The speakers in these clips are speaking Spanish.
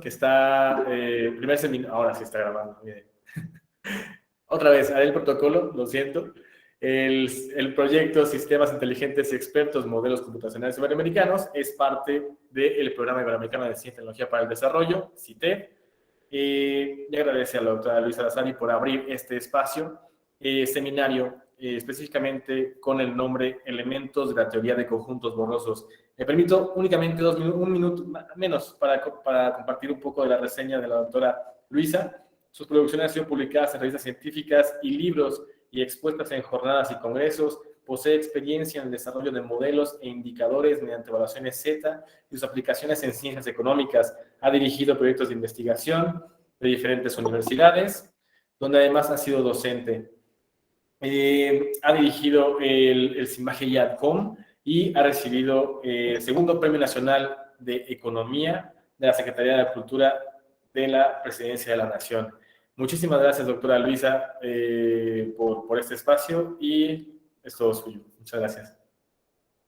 que está, primer seminario, ahora sí está grabando, miren. Otra vez, haré el protocolo, lo siento. El proyecto Sistemas Inteligentes y Expertos, Modelos Computacionales Iberoamericanos, es parte del Programa Iberoamericano de Ciencia y Tecnología para el Desarrollo, CITED. Y agradece a la doctora Luisa Lazari por abrir este espacio, seminario, específicamente con el nombre Elementos de la Teoría de Conjuntos Borrosos. Me permito únicamente un minuto menos para compartir un poco de la reseña de la doctora Luisa. Sus producciones han sido publicadas en revistas científicas y libros y expuestas en jornadas y congresos. Posee experiencia en el desarrollo de modelos e indicadores mediante evaluaciones Z y sus aplicaciones en ciencias económicas. Ha dirigido proyectos de investigación de diferentes universidades, donde además ha sido docente. Ha dirigido el Simbaje Yadcom y ha recibido el segundo Premio Nacional de Economía de la Secretaría de Cultura de la Presidencia de la Nación. Muchísimas gracias, doctora Luisa, por este espacio y es todo suyo. Muchas gracias.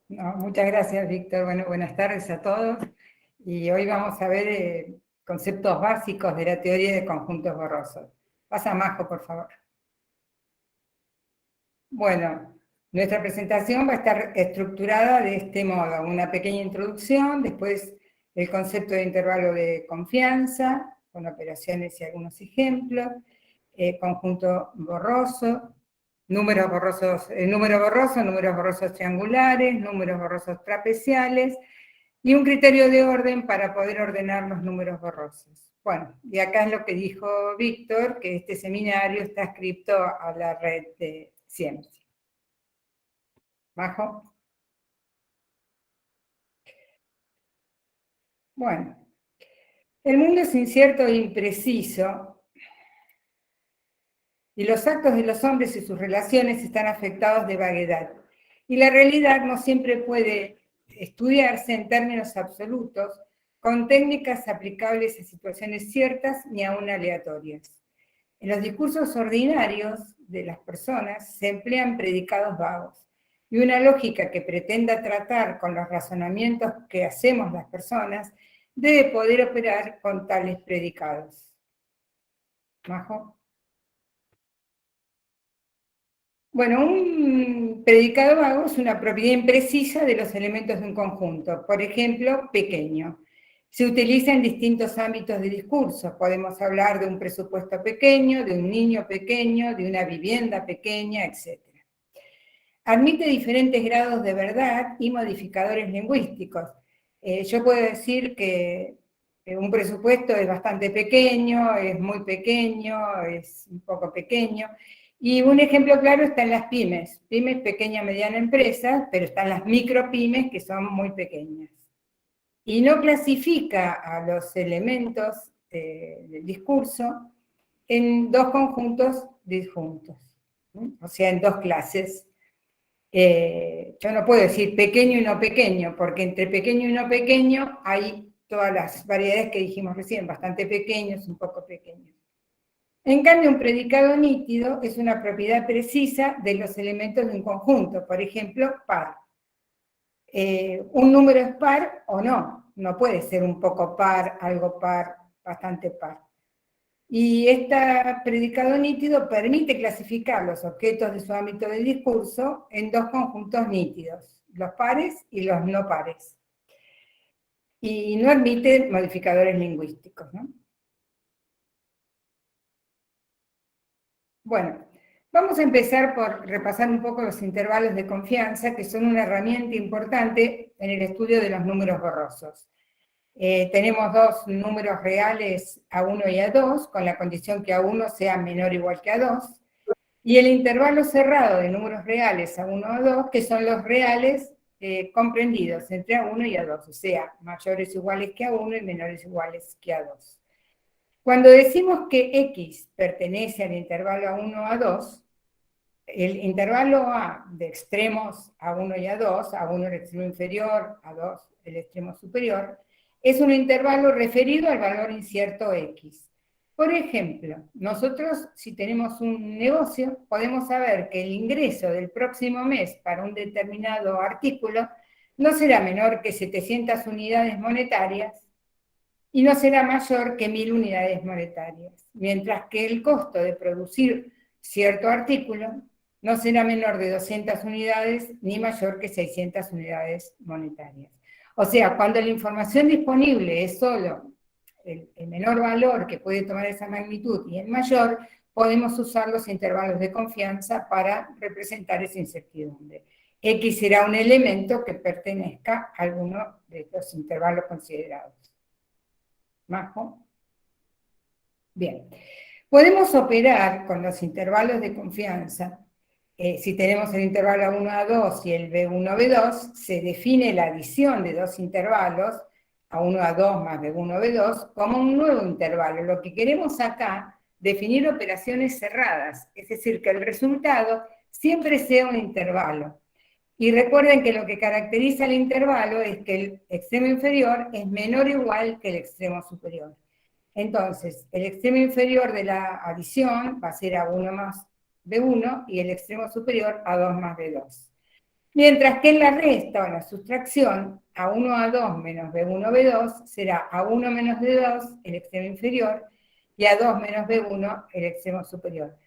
No, muchas gracias, Víctor. Bueno, buenas tardes a todos. Y hoy vamos a ver conceptos básicos de la teoría de conjuntos borrosos. Pasa, Majo, por favor. Bueno, nuestra presentación va a estar estructurada de este modo. Una pequeña introducción, después el concepto de intervalo de confianza, con operaciones y algunos ejemplos, conjunto borroso, números borrosos triangulares, números borrosos trapeciales, y un criterio de orden para poder ordenar los números borrosos. Bueno, y acá es lo que dijo Víctor, que este seminario está adscrito a la red de ciencia. ¿Bajo? Bueno, el mundo es incierto e impreciso, y los actos de los hombres y sus relaciones están afectados de vaguedad. Y la realidad no siempre puede estudiarse en términos absolutos, con técnicas aplicables a situaciones ciertas ni aún aleatorias. En los discursos ordinarios de las personas se emplean predicados vagos, y una lógica que pretenda tratar con los razonamientos que hacemos las personas debe poder operar con tales predicados. ¿Majo? Bueno, un predicado vago es una propiedad imprecisa de los elementos de un conjunto. Por ejemplo, pequeño. Se utiliza en distintos ámbitos de discurso. Podemos hablar de un presupuesto pequeño, de un niño pequeño, de una vivienda pequeña, etc. Admite diferentes grados de verdad y modificadores lingüísticos. Yo puedo decir que un presupuesto es bastante pequeño, es muy pequeño, es un poco pequeño. Y un ejemplo claro está en las pymes. Pymes, pequeña, mediana empresa, pero están las micropymes que son muy pequeñas. Y no clasifica a los elementos del discurso en dos conjuntos disjuntos, ¿sí? O sea, en dos clases. Yo no puedo decir pequeño y no pequeño, porque entre pequeño y no pequeño hay todas las variedades que dijimos recién, bastante pequeños, un poco pequeños. En cambio, un predicado nítido es una propiedad precisa de los elementos de un conjunto, por ejemplo, par. Un número es par o no puede ser un poco par, algo par, bastante par. Y este predicado nítido permite clasificar los objetos de su ámbito de discurso en dos conjuntos nítidos, los pares y los no pares. Y no admite modificadores lingüísticos, ¿no? Bueno, vamos a empezar por repasar un poco los intervalos de confianza, que son una herramienta importante en el estudio de los números borrosos. Tenemos dos números reales A1 y A2, con la condición que A1 sea menor o igual que A2, y el intervalo cerrado de números reales A1 a A2, que son los reales comprendidos entre A1 y A2, o sea, mayores o iguales que A1 y menores o iguales que A2. Cuando decimos que X pertenece al intervalo A1 a A2, el intervalo A de extremos A1 y A2, A1 el extremo inferior, A2 el extremo superior, es un intervalo referido al valor incierto X. Por ejemplo, nosotros si tenemos un negocio, podemos saber que el ingreso del próximo mes para un determinado artículo no será menor que 700 unidades monetarias, y no será mayor que 1000 unidades monetarias, mientras que el costo de producir cierto artículo no será menor de 200 unidades ni mayor que 600 unidades monetarias. O sea, cuando la información disponible es solo el menor valor que puede tomar esa magnitud y el mayor, podemos usar los intervalos de confianza para representar esa incertidumbre. X será un elemento que pertenezca a alguno de estos intervalos considerados. ¿Majo? Bien. Podemos operar con los intervalos de confianza. Si tenemos el intervalo A1, A2 y el B1, B2, se define la adición de dos intervalos, A1, A2 más B1, B2, como un nuevo intervalo. Lo que queremos acá, definir operaciones cerradas, es decir, que el resultado siempre sea un intervalo. Y recuerden que lo que caracteriza el intervalo es que el extremo inferior es menor o igual que el extremo superior. Entonces, el extremo inferior de la adición va a ser A1 más B1 y el extremo superior A2 más B2. Mientras que en la resta o la sustracción, A1 A2 menos B1 B2 será A1 menos B2, el extremo inferior, y A2 menos B1, el extremo superior.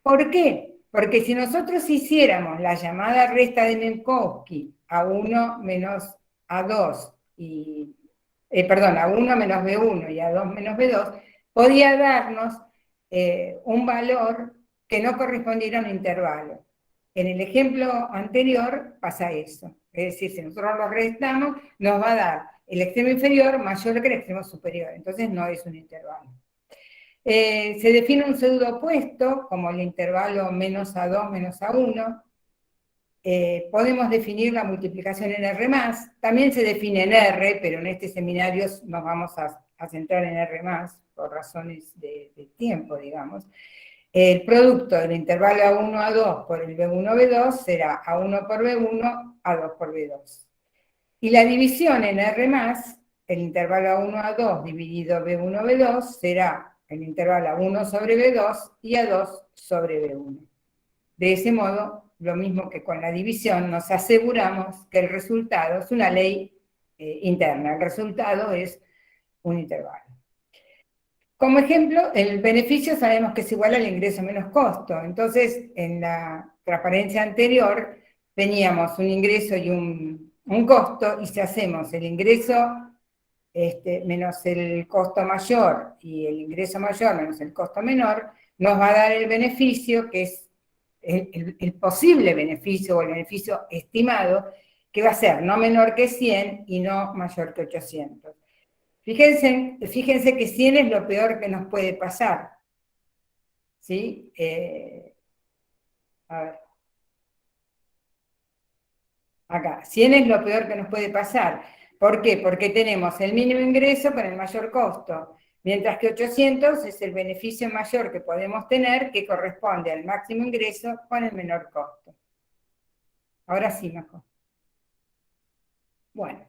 ¿Por qué? Porque si nosotros hiciéramos la llamada resta de Minkowski, A1 menos A2 y A1 menos B1 y A2 menos B2, podía darnos un valor que no correspondiera a un intervalo. En el ejemplo anterior pasa eso. Es decir, si nosotros lo restamos, nos va a dar el extremo inferior mayor que el extremo superior. Entonces no es un intervalo. Se define un pseudo opuesto, como el intervalo menos A2 menos A1. Podemos definir la multiplicación en R+, también se define en R, pero en este seminario nos vamos a centrar en R+, por razones de tiempo, digamos. El producto del intervalo A1, A2 por el B1, B2 será A1 por B1, A2 por B2. Y la división en R+, el intervalo A1, A2 dividido B1, B2 será el intervalo A1 sobre B2 y A2 sobre B1. De ese modo, lo mismo que con la división, nos aseguramos que el resultado es una ley interna, el resultado es un intervalo. Como ejemplo, el beneficio sabemos que es igual al ingreso menos costo. Entonces, en la transparencia anterior, teníamos un ingreso y un costo, y si hacemos el ingreso menos el costo mayor y el ingreso mayor menos el costo menor, nos va a dar el beneficio, que es el posible beneficio o el beneficio estimado, que va a ser no menor que 100 y no mayor que 800. Fíjense que 100 es lo peor que nos puede pasar. ¿Sí? A ver. Acá, 100 es lo peor que nos puede pasar. ¿Por qué? Porque tenemos el mínimo ingreso con el mayor costo, mientras que 800 es el beneficio mayor que podemos tener, que corresponde al máximo ingreso con el menor costo. Ahora sí, mejor. Bueno.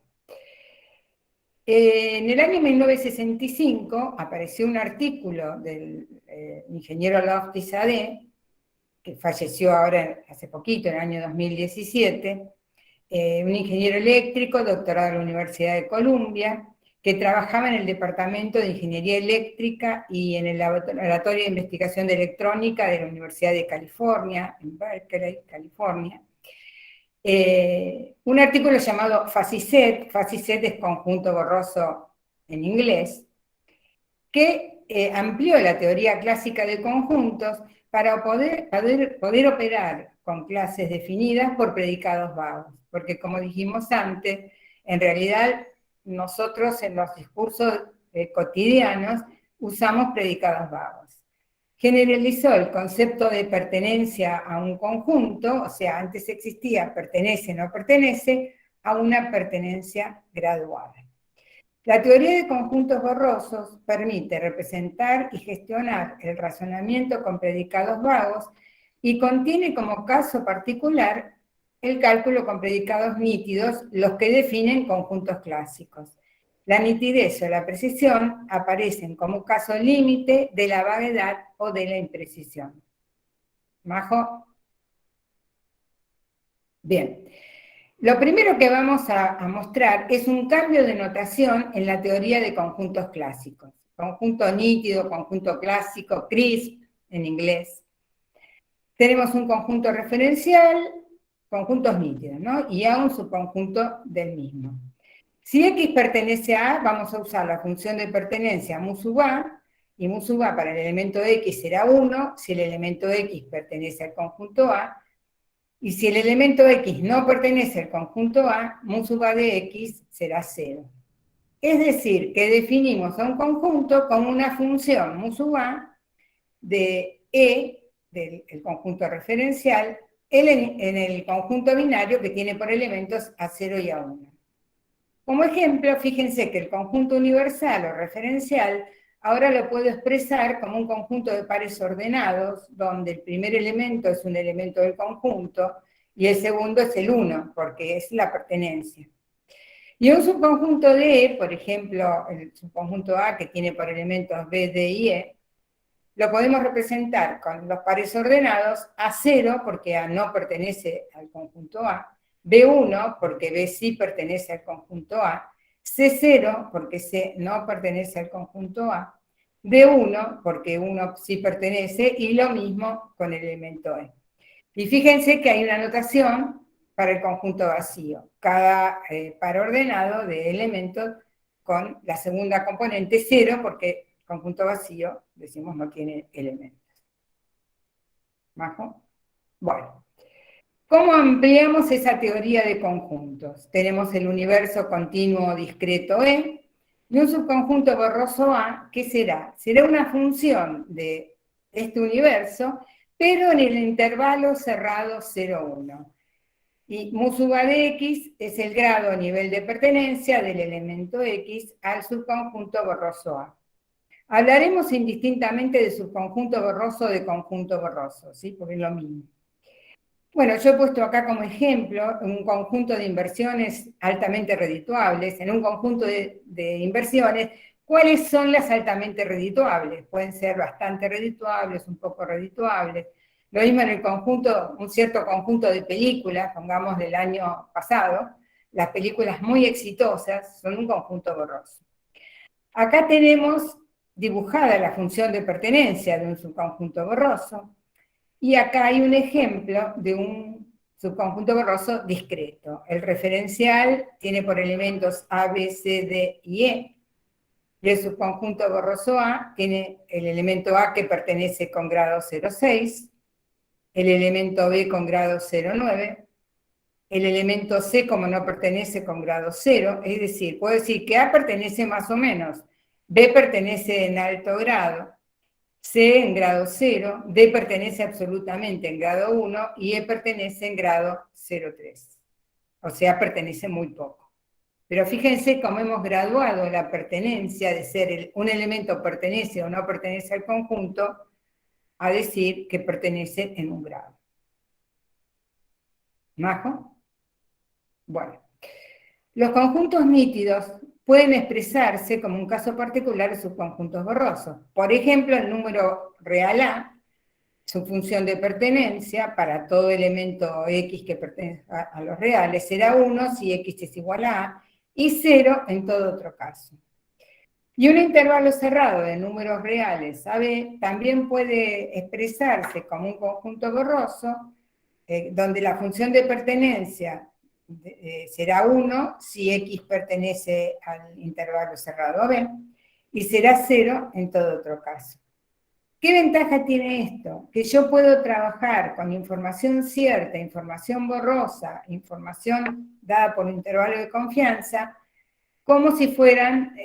En el año 1965 apareció un artículo del ingeniero Loftis A.D., que falleció ahora hace poquito, en el año 2017, un ingeniero eléctrico, doctorado en la Universidad de Columbia, que trabajaba en el Departamento de Ingeniería Eléctrica y en el Laboratorio de Investigación de Electrónica de la Universidad de California, en Berkeley, California. Un artículo llamado FACISET es conjunto borroso en inglés, que amplió la teoría clásica de conjuntos para poder operar con clases definidas por predicados vagos, porque como dijimos antes, en realidad nosotros en los discursos cotidianos usamos predicados vagos. Generalizó el concepto de pertenencia a un conjunto, o sea, antes existía pertenece, no pertenece, a una pertenencia graduada. La teoría de conjuntos borrosos permite representar y gestionar el razonamiento con predicados vagos y contiene como caso particular el cálculo con predicados nítidos, los que definen conjuntos clásicos. La nitidez o la precisión aparecen como caso límite de la vaguedad o de la imprecisión. ¿Majo? Bien. Lo primero que vamos a mostrar es un cambio de notación en la teoría de conjuntos clásicos. Conjunto nítido, conjunto clásico, crisp en inglés. Tenemos un conjunto referencial, conjuntos nítidos, ¿no? Y a un subconjunto del mismo. Si X pertenece a A, vamos a usar la función de pertenencia mu sub A, y mu sub A para el elemento X será 1, si el elemento X pertenece al conjunto A, y si el elemento X no pertenece al conjunto A, mu sub A de X será 0. Es decir, que definimos a un conjunto como una función mu sub A de E, del conjunto referencial, en el conjunto binario que tiene por elementos A0 y A1. Como ejemplo, fíjense que el conjunto universal o referencial ahora lo puedo expresar como un conjunto de pares ordenados, donde el primer elemento es un elemento del conjunto y el segundo es el 1, porque es la pertenencia. Y un subconjunto de E, por ejemplo, el subconjunto A que tiene por elementos B, D y E, lo podemos representar con los pares ordenados A0, porque A no pertenece al conjunto A, B1, porque B sí pertenece al conjunto A, C0, porque C no pertenece al conjunto A, D1, porque 1 sí pertenece, y lo mismo con el elemento E. Y fíjense que hay una notación para el conjunto vacío. Cada par ordenado de elementos con la segunda componente 0, porque el conjunto vacío, decimos, no tiene elementos. ¿Majo? Bueno. ¿Cómo ampliamos esa teoría de conjuntos? Tenemos el universo continuo discreto E y un subconjunto borroso A, ¿qué será? Será una función de este universo, pero en el intervalo cerrado 0, 1. Y mu sub A de X es el grado o nivel de pertenencia del elemento X al subconjunto borroso A. Hablaremos indistintamente de subconjunto borroso o de conjunto borroso, ¿sí? Porque es lo mismo. Bueno, yo he puesto acá como ejemplo un conjunto de inversiones altamente redituables. En un conjunto de inversiones, ¿cuáles son las altamente redituables? Pueden ser bastante redituables, un poco redituables. Lo mismo en el conjunto, un cierto conjunto de películas, pongamos del año pasado, las películas muy exitosas son un conjunto borroso. Acá tenemos dibujada la función de pertenencia de un subconjunto borroso. Y acá hay un ejemplo de un subconjunto borroso discreto. El referencial tiene por elementos A, B, C, D y E. Y el subconjunto borroso A tiene el elemento A que pertenece con grado 0,6, el elemento B con grado 0,9, el elemento C como no pertenece con grado 0, es decir, puedo decir que A pertenece más o menos, B pertenece en alto grado, C en grado 0, D pertenece absolutamente en grado 1 y E pertenece en grado 0,3. O sea, pertenece muy poco. Pero fíjense cómo hemos graduado la pertenencia de ser un elemento pertenece o no pertenece al conjunto a decir que pertenece en un grado. ¿Majo? Bueno. Los conjuntos nítidos pueden expresarse como un caso particular de subconjuntos borrosos. Por ejemplo, el número real A, su función de pertenencia para todo elemento X que pertenece a los reales será 1 si X es igual a A, y 0 en todo otro caso. Y un intervalo cerrado de números reales AB también puede expresarse como un conjunto borroso, donde la función de pertenencia será 1 si X pertenece al intervalo cerrado AB, y será 0 en todo otro caso. ¿Qué ventaja tiene esto? Que yo puedo trabajar con información cierta, información borrosa, información dada por un intervalo de confianza, como si fueran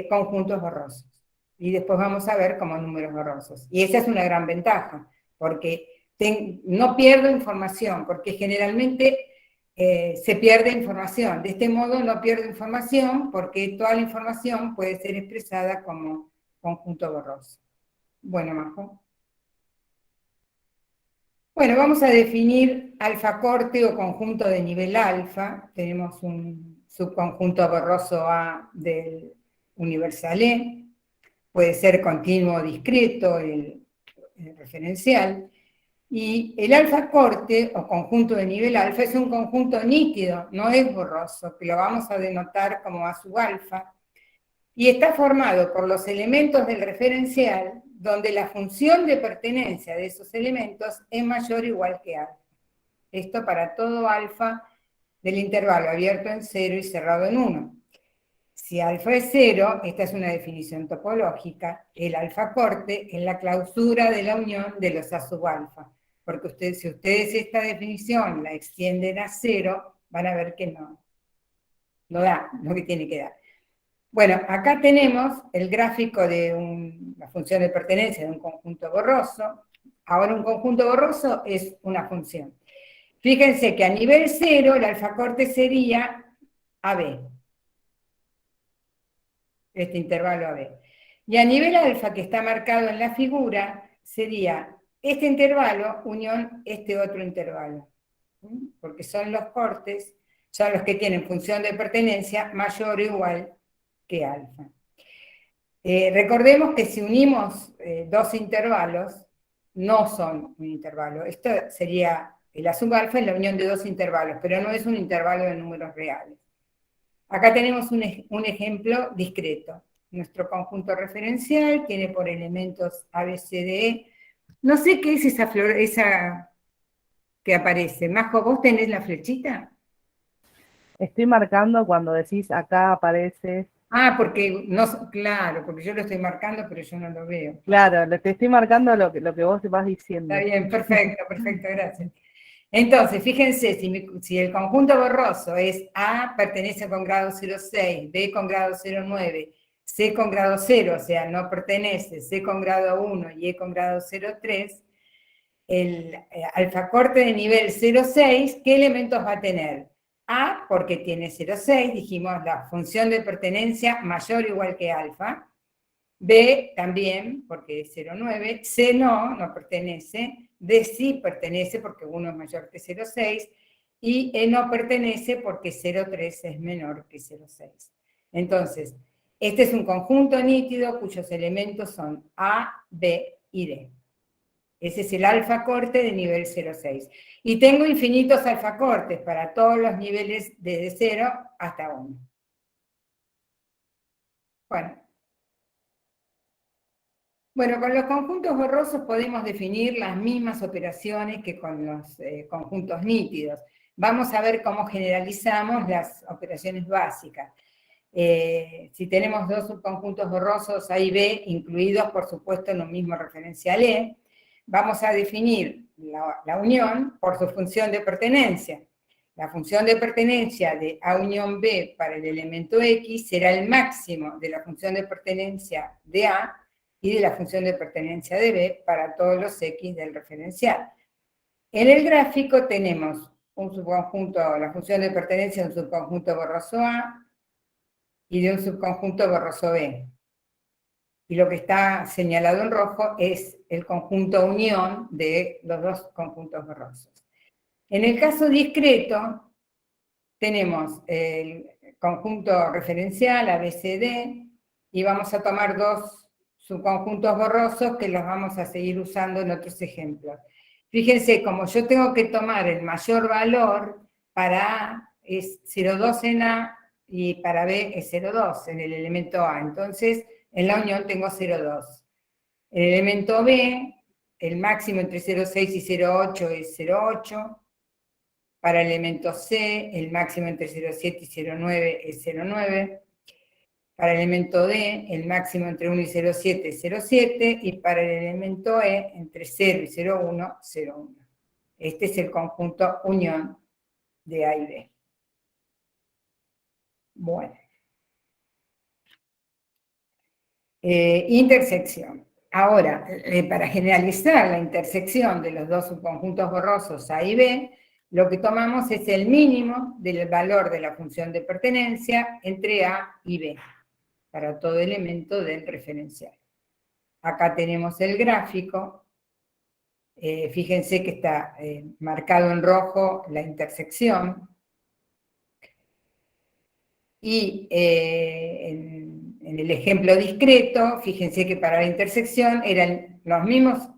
conjuntos borrosos. Y después vamos a ver como números borrosos. Y esa es una gran ventaja, porque no pierdo información, porque generalmente se pierde información. De este modo no pierdo información porque toda la información puede ser expresada como conjunto borroso. Bueno, Majo. Bueno, vamos a definir alfa-corte o conjunto de nivel alfa. Tenemos un subconjunto borroso A del universal E. Puede ser continuo o discreto el referencial. Y el alfa corte, o conjunto de nivel alfa, es un conjunto nítido, no es borroso, que lo vamos a denotar como A sub alfa, y está formado por los elementos del referencial, donde la función de pertenencia de esos elementos es mayor o igual que alfa. Esto para todo alfa del intervalo abierto en 0 y cerrado en 1. Si alfa es 0, esta es una definición topológica, el alfa corte es la clausura de la unión de los A sub alfa. Porque si ustedes esta definición la extienden a 0, van a ver que no da lo que tiene que dar. Bueno, acá tenemos el gráfico de la función de pertenencia de un conjunto borroso. Ahora un conjunto borroso es una función. Fíjense que a nivel 0 el alfa corte sería AB, este intervalo AB. Y a nivel alfa, que está marcado en la figura, sería este intervalo unión este otro intervalo. Porque son los cortes, son los que tienen función de pertenencia mayor o igual que alfa. Recordemos que si unimos dos intervalos, no son un intervalo. Esto sería el A sub alfa en la unión de dos intervalos, pero no es un intervalo de números reales. Acá tenemos un ejemplo discreto. Nuestro conjunto referencial tiene por elementos A, B, C, D, E. No sé qué es esa que aparece. Majo, ¿vos tenés la flechita? Estoy marcando cuando decís acá aparece. Ah, porque no, claro, porque yo lo estoy marcando, pero yo no lo veo. Claro, te estoy marcando lo que vos vas diciendo. Está bien, perfecto, gracias. Entonces, fíjense, si el conjunto borroso es A, pertenece con grado 0,6, B con grado 0,9, C con grado 0, o sea, no pertenece, C con grado 1 y E con grado 0,3, el alfa corte de nivel 0,6, ¿qué elementos va a tener? A, porque tiene 0,6, dijimos la función de pertenencia mayor o igual que alfa. B también, porque es 0,9. C no pertenece. D sí pertenece porque 1 es mayor que 0,6. Y E no pertenece porque 0,3 es menor que 0,6. Entonces, este es un conjunto nítido cuyos elementos son A, B y D. Ese es el alfa corte de nivel 0,6. Y tengo infinitos alfa cortes para todos los niveles desde 0 hasta 1. Bueno, con los conjuntos borrosos podemos definir las mismas operaciones que con los conjuntos nítidos. Vamos a ver cómo generalizamos las operaciones básicas. Si tenemos dos subconjuntos borrosos A y B, incluidos por supuesto en un mismo referencial E, vamos a definir la unión por su función de pertenencia. La función de pertenencia de A unión B para el elemento X será el máximo de la función de pertenencia de A y de la función de pertenencia de B para todos los X del referencial. En el gráfico tenemos un subconjunto, la función de pertenencia de un subconjunto borroso A y de un subconjunto borroso B. Y lo que está señalado en rojo es el conjunto unión de los dos conjuntos borrosos. En el caso discreto, tenemos el conjunto referencial ABCD y vamos a tomar dos subconjuntos borrosos que los vamos a seguir usando en otros ejemplos. Fíjense, como yo tengo que tomar el mayor valor, para A es 0,2 en A y para B es 0,2 en el elemento A. Entonces, en la unión tengo 0,2. El elemento B, el máximo entre 0,6 y 0,8 es 0,8. Para el elemento C, el máximo entre 0,7 y 0,9 es 0,9. Para el elemento D, el máximo entre 1 y 0,7 es 0,7. Y para el elemento E, entre 0 y 0,1, 0,1. Este es el conjunto unión de A y B. Bueno. Intersección. Ahora, para generalizar la intersección de los dos subconjuntos borrosos A y B, lo que tomamos es el mínimo del valor de la función de pertenencia entre A y B, para todo elemento del referencial. Acá tenemos el gráfico. Fíjense que está marcado en rojo la intersección. Y en en el ejemplo discreto, fíjense que para la intersección eran los mismos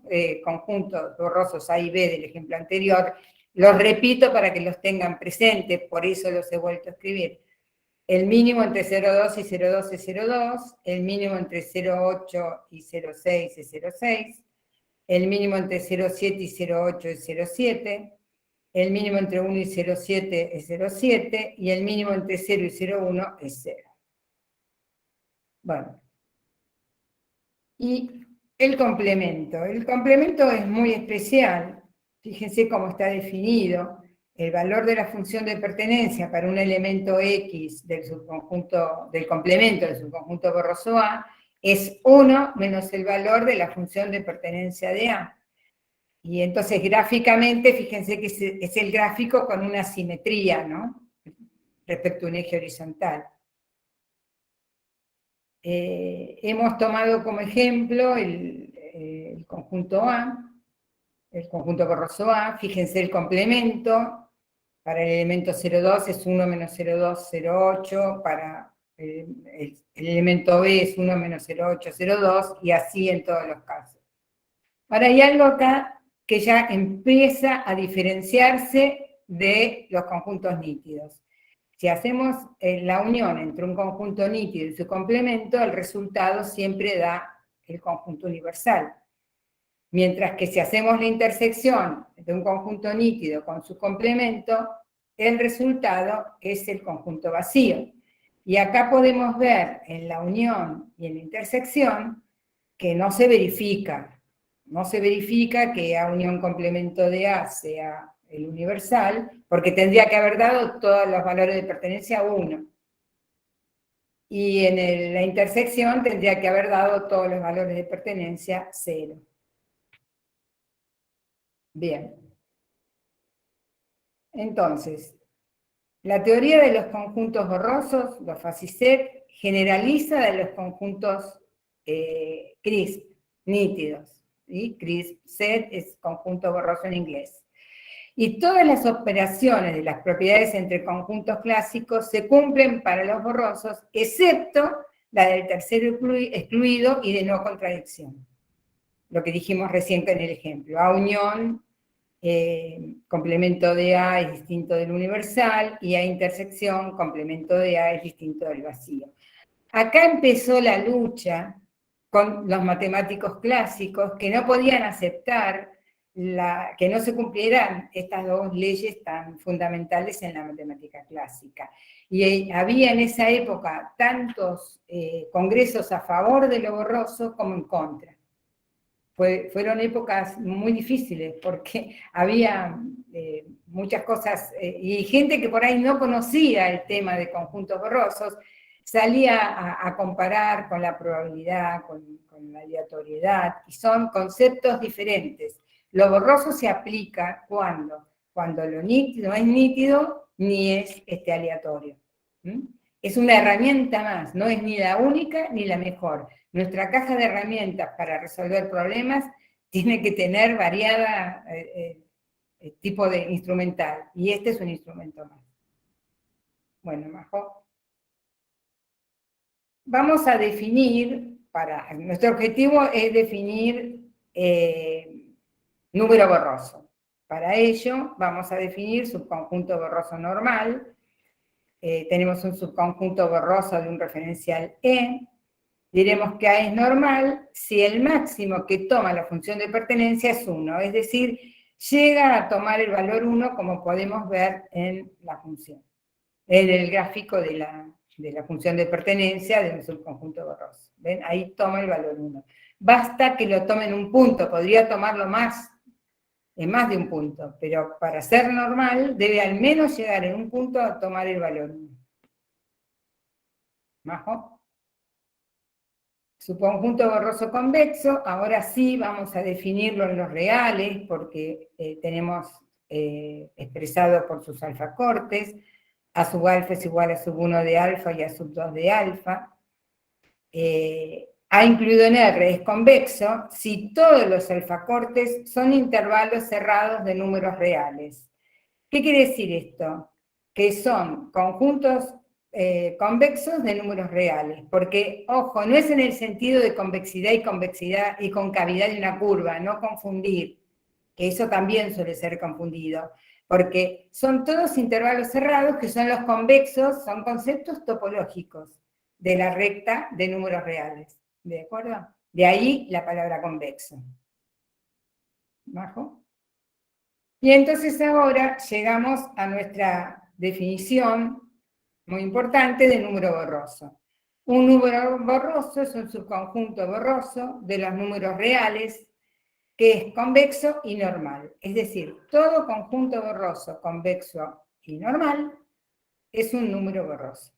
conjuntos borrosos A y B del ejemplo anterior. Los repito para que los tengan presentes, por eso los he vuelto a escribir. El mínimo entre 0,2 y 0,2 es 0,2, el mínimo entre 0,8 y 0,6 es 0,6, el mínimo entre 0,7 y 0,8 es 0,7, el mínimo entre 1 y 0,7 es 0,7, y el mínimo entre 0 y 0,1 es 0. Bueno. Y el complemento. El complemento es muy especial. Fíjense cómo está definido. El valor de la función de pertenencia para un elemento X del subconjunto, del complemento del subconjunto borroso A es 1 menos el valor de la función de pertenencia de A. Y entonces gráficamente, fíjense que es el gráfico con una simetría, ¿no? Respecto a un eje horizontal. Hemos tomado como ejemplo el conjunto A, el conjunto borroso A. Fíjense el complemento. Para el elemento 0,2 es 1 menos 0,2, 0,8. Para el elemento B es 1 menos 0,8, 0,2. Y así en todos los casos. Ahora hay algo acá que ya empieza a diferenciarse de los conjuntos nítidos. Si hacemos la unión entre un conjunto nítido y su complemento, el resultado siempre da el conjunto universal. Mientras que si hacemos la intersección de un conjunto nítido con su complemento, el resultado es el conjunto vacío. Y acá podemos ver en la unión y en la intersección que no se verifica. No se verifica que A unión complemento de A sea el universal, porque tendría que haber dado todos los valores de pertenencia a 1. Y en la intersección tendría que haber dado todos los valores de pertenencia 0. Bien. Entonces, la teoría de los conjuntos borrosos, los FACISET, generaliza de los conjuntos CRISP, nítidos. ¿Sí? CRISP-set es conjunto borroso en inglés. Y todas las operaciones de las propiedades entre conjuntos clásicos se cumplen para los borrosos, excepto la del tercero excluido y de no contradicción. Lo que dijimos recién en el ejemplo. A unión, complemento de A es distinto del universal, y A intersección, complemento de A es distinto del vacío. Acá empezó la lucha con los matemáticos clásicos que no podían aceptar que no se cumplieran estas dos leyes tan fundamentales en la matemática clásica. Y había en esa época tantos congresos a favor de lo borroso como en contra. Fueron épocas muy difíciles porque había muchas cosas, y gente que por ahí no conocía el tema de conjuntos borrosos, salía a comparar con la probabilidad, con la aleatoriedad, y son conceptos diferentes. Lo borroso se aplica cuando lo nítido no es nítido ni es aleatorio. Es una herramienta más, no es ni la única ni la mejor. Nuestra caja de herramientas para resolver problemas tiene que tener variada tipo de instrumental, y este es un instrumento más. Bueno, Majo. Vamos a definir, nuestro objetivo es definir número borroso. Para ello, vamos a definir subconjunto borroso normal. Tenemos un subconjunto borroso de un referencial E. Diremos que A es normal si el máximo que toma la función de pertenencia es 1, es decir, llega a tomar el valor 1, como podemos ver en la función, en el gráfico de la función de pertenencia de un subconjunto borroso. ¿Ven? Ahí toma el valor 1. Basta que lo tome en un punto, podría tomarlo más, en más de un punto, pero para ser normal debe al menos llegar en un punto a tomar el valor 1. ¿Majo? Subconjunto borroso convexo, ahora sí vamos a definirlo en los reales, porque tenemos expresado por sus alfacortes. A sub alfa es igual a sub 1 de alfa y a sub 2 de alfa. A incluido en R es convexo si todos los alfacortes son intervalos cerrados de números reales. ¿Qué quiere decir esto? Que son conjuntos convexos de números reales, porque, ojo, no es en el sentido de convexidad y concavidad de una curva, no confundir, que eso también suele ser confundido, porque son todos intervalos cerrados que son los convexos, son conceptos topológicos de la recta de números reales, ¿de acuerdo? De ahí la palabra convexo. ¿Bajo? Y entonces ahora llegamos a nuestra definición muy importante de número borroso. Un número borroso es un subconjunto borroso de los números reales que es convexo y normal. Es decir, todo conjunto borroso, convexo y normal es un número borroso.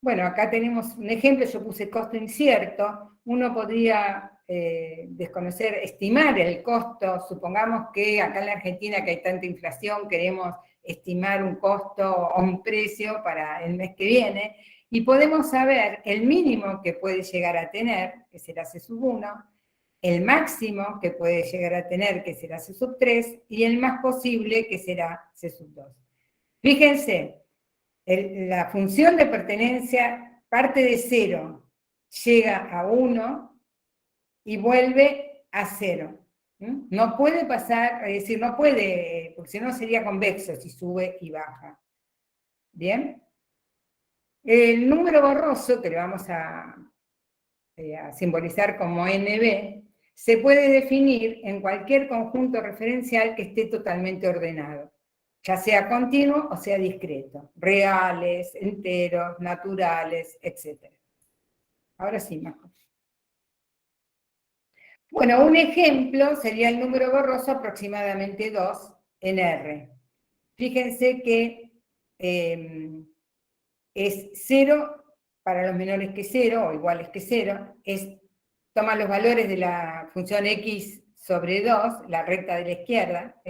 Bueno, acá tenemos un ejemplo, yo puse costo incierto. Uno podría desconocer, estimar el costo. Supongamos que acá en la Argentina, que hay tanta inflación, queremos estimar un costo o un precio para el mes que viene, y podemos saber el mínimo que puede llegar a tener, que será C sub 1, el máximo que puede llegar a tener, que será C sub 3, y el más posible, que será C sub 2. Fíjense, la función de pertenencia parte de 0, llega a 1 y vuelve a 0. No puede pasar, es decir, no puede, porque si no sería convexo si sube y baja. ¿Bien? El número borroso, que le vamos a simbolizar como NB, se puede definir en cualquier conjunto referencial que esté totalmente ordenado, ya sea continuo o sea discreto, reales, enteros, naturales, etc. Ahora sí, Marco. Bueno, un ejemplo sería el número borroso aproximadamente 2 en R. Fíjense que es 0 para los menores que 0, o iguales que 0, toma los valores de la función x sobre 2, la recta de la izquierda,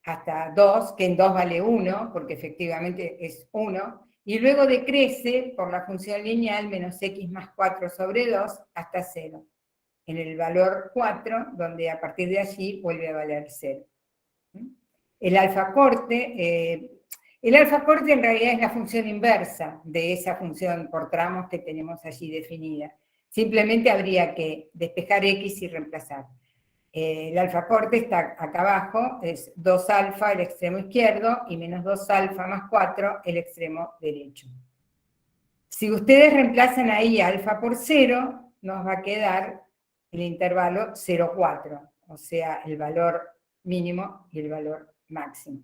hasta 2, que en 2 vale 1, porque efectivamente es 1, y luego decrece por la función lineal menos x más 4 sobre 2 hasta 0, en el valor 4, donde a partir de allí vuelve a valer 0. El alfa corte en realidad es la función inversa de esa función por tramos que tenemos allí definida. Simplemente habría que despejar x y reemplazar. El alfa corte está acá abajo, es 2 alfa el extremo izquierdo y menos 2 alfa más 4 el extremo derecho. Si ustedes reemplazan ahí alfa por 0, nos va a quedar el intervalo 0, 4, o sea, el valor mínimo y el valor máximo.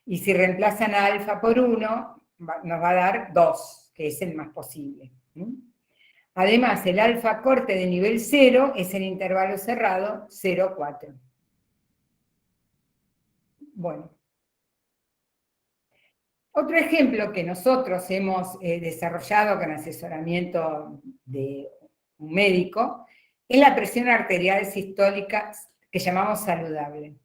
Y si reemplazan a alfa por 1, nos va a dar 2, que es el más posible. Además, el alfa corte de nivel 0 es el intervalo cerrado 0, 4. Bueno. Otro ejemplo que nosotros hemos desarrollado con asesoramiento de un médico es la presión arterial sistólica que llamamos saludable.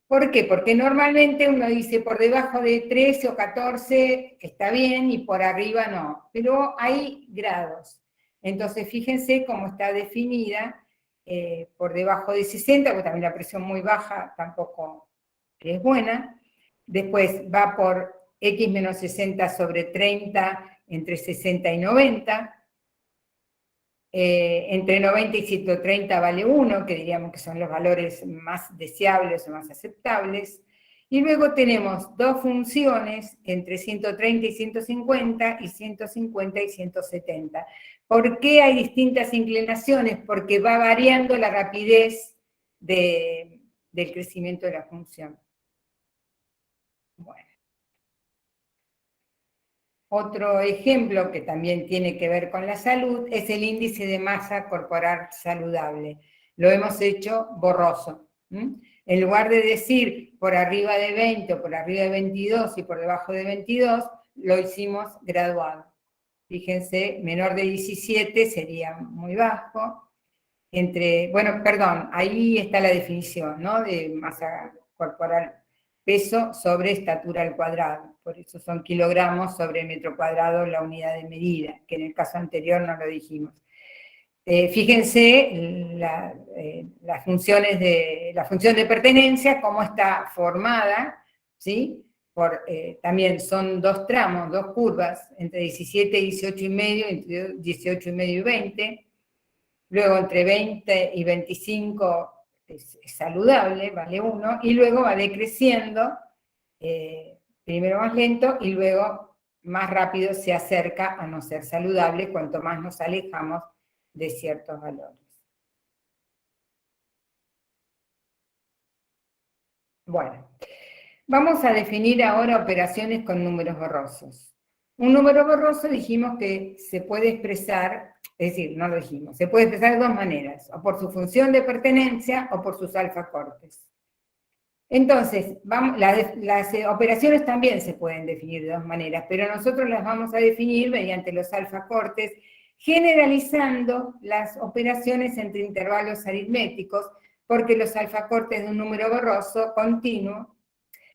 ¿Por qué? Porque normalmente uno dice por debajo de 13 o 14 está bien y por arriba no, pero hay grados. Entonces fíjense cómo está definida por debajo de 60, porque también la presión muy baja tampoco es buena. Después va por x menos 60 sobre 30 entre 60 y 90. Entre 90 y 130 vale 1, que diríamos que son los valores más deseables o más aceptables. Y luego tenemos dos funciones entre 130 y 150 y 150 y 170. ¿Por qué hay distintas inclinaciones? Porque va variando la rapidez del crecimiento de la función. Bueno. Otro ejemplo que también tiene que ver con la salud es el índice de masa corporal saludable. Lo hemos hecho borroso. En lugar de decir por arriba de 20 o por arriba de 22 y por debajo de 22, lo hicimos graduado. Fíjense, menor de 17 sería muy bajo. Ahí está la definición, ¿no? De masa corporal. Peso sobre estatura al cuadrado, por eso son kilogramos sobre metro cuadrado la unidad de medida, que en el caso anterior no lo dijimos. Fíjense la función de pertenencia, cómo está formada, ¿sí? también son dos tramos, dos curvas, entre 17 y 18 y medio, entre 18 y medio y 20. Luego entre 20 y 25 es saludable, vale 1, y luego va decreciendo, primero más lento y luego más rápido se acerca a no ser saludable cuanto más nos alejamos de ciertos valores. Bueno, vamos a definir ahora operaciones con números borrosos. Un número borroso dijimos que se puede expresar, es decir, no lo dijimos, se puede expresar de dos maneras, o por su función de pertenencia o por sus alfacortes. Entonces, las operaciones también se pueden definir de dos maneras, pero nosotros las vamos a definir mediante los alfacortes, generalizando las operaciones entre intervalos aritméticos, porque los alfacortes de un número borroso continuo